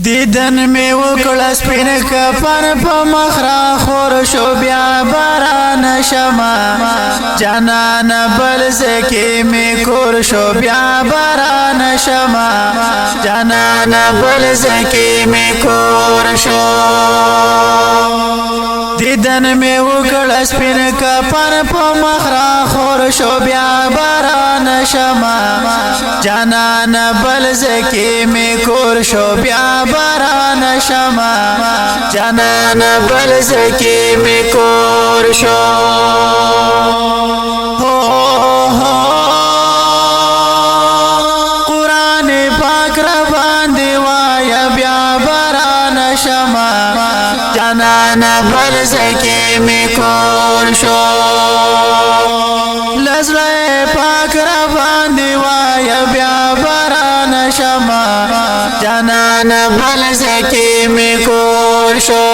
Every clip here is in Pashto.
دیدن می وکړه سپین کفن په مخرا خور شو بیا باران شمه جانان بل زکی می کور شو بیا باران شمه جانان بل زکی می کور شو دیدن می وکړه سپین کفن په مخرا خور شو بیا باران شمه جانان بل زکی می کور شو بیا باران شمه جانان بل زکی می کور شو قرآن پاک را باندې وایا بیا باران شمه جانان بل زکی می کور شو لزله پاک را باندې وایا بیا باران شمه جانان بل زکی می کور شو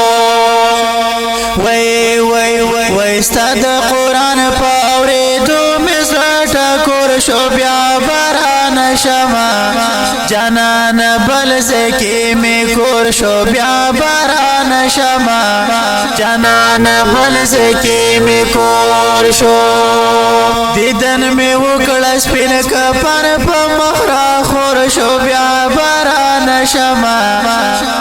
وای وای وای استاد قرآن پاورې دو مزړه ټکور شو بیا باران شمه جانان بل زکی می کور شو بیا باران شمه جانان بل زکی می کور شو دیدن می وکړه سپین کفن په مخرا خور شو بیا باران شمه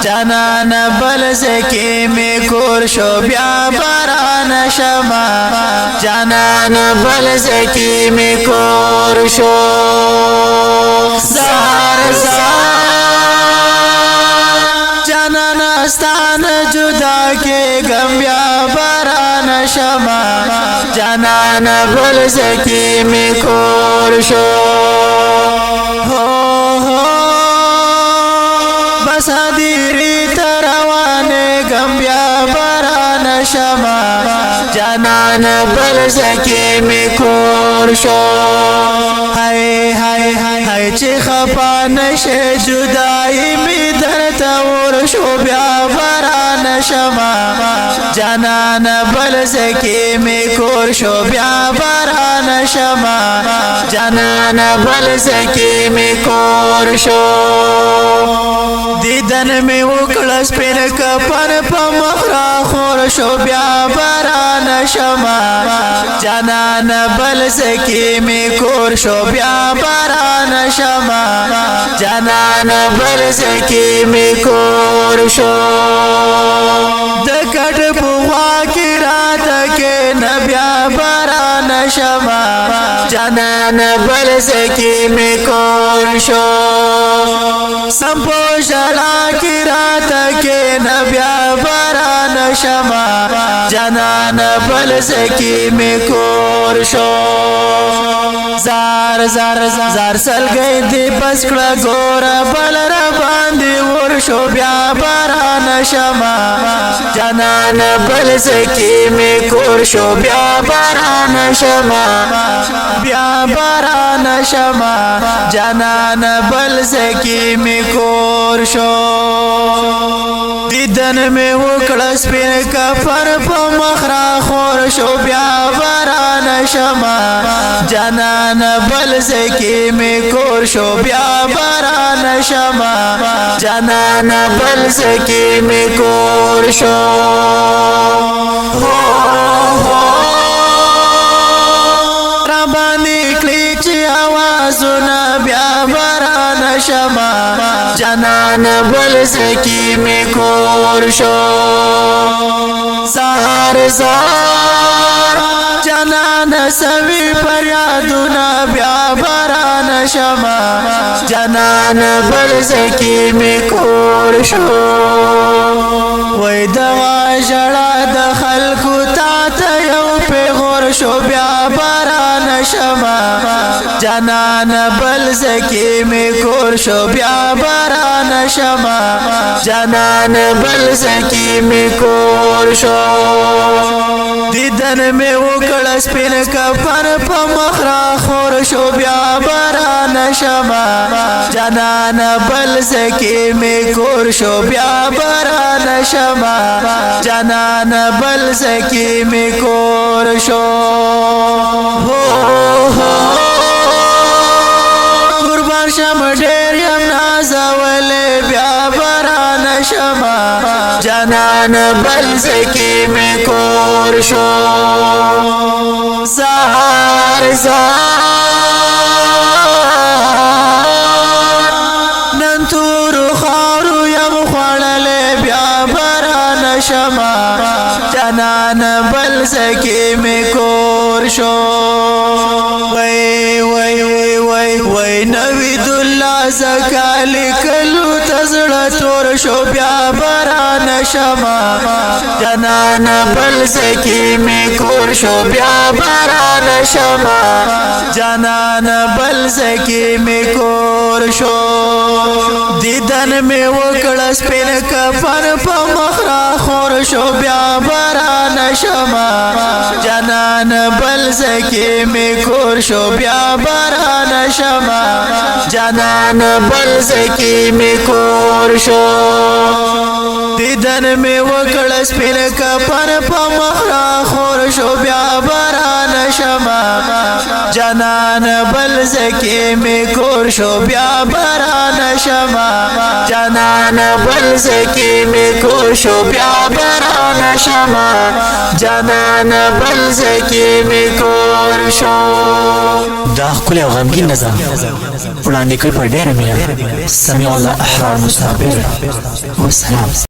جانان بل زکی می کور شو بیا باران شمه جانان بل زکی می کور شو زار جانان استان جدا کے گم بیا باران شمه جانان بل زکی می کور شو بس دیری تروانه گم بیا باران شمه جانان بل زکی می کور شو هاي هاي هاي چې خپا نشه جدائی می درته ور شو بیا باران شمه جانان بل زکی می کور شو بیا باران شمه جانان بل زکی می کور شو دیدن می وکړه سپین کفن په مخرا خور شو بیا باران شمه جانان بل زکی می کور شو بیا باران شمه جانان بل زکی می کور شو د کټ په وا کې رات کې نبیا باران شمه جانان بل زکی می کور شو سمپو شلا کی رات کے نبیا باران شمه جانان بل زکی می کور شو زار زار زار سل گئی دی بس کړه ګور بل را باندې ور شو بیا باران شمه جانان بل زکی می کور شو بیا باران شمه بیا باران شمه جانان بل زکی می کور شو دیدن می وکړه سپین کفن په مخرا خور شو بیا باران شمه جانان بل زکی می کور شو بیا باران شمه جانان بل زکی می کور شو را باندې کلی چې आवाजونه بیا باران شمه جانان بل زکی می کور شو زار زار جانان سوي پریادونه بیا باران شمه جانان بل زکی می کور شو وای دوا جړه د خلکو تا ته یو پیغور شو بیا باران شمه جانان بل زکی می کور شو بیا باران شمه جانان بل زکی می کور شو دیدن می وکړه سپین کفن په مخرا خور شو بیا باران شمه جانان بل زکی می کور شو بیا باران شمه جانان بل زکی می کور شو قربان شم ډېر یم نازولې بیا باران نشما جانان بل زکی می کور شو زار نن تور خارو یم خوړلې بیا باران شما جانان بل زکی می کور شو وای وای وای وای نوید الله زکالی کلو تزړه تور شو بیا باران شما جانان بل زکی می کور شو بیا باران شما جانان بل زکی می کور شو دیدن می وکړه سپین کفن په مخ را خور شو بیا باران شما جانان بل زکی می کور شو بیا باران شما جانان بل زکی می کور شو دیدن می وکړه سپین کفن په مخ را خور شو بیا باران شما جانان بل زکی می کور شو بیا باران شما جانان بل زکی می کور شو بیا باران شما جانان بل زکی می کور شو دا ښکلی او غمګین نظم وړاندې کړ په ډېره مینه. سمیع الله احرار مستعبر. والسلام.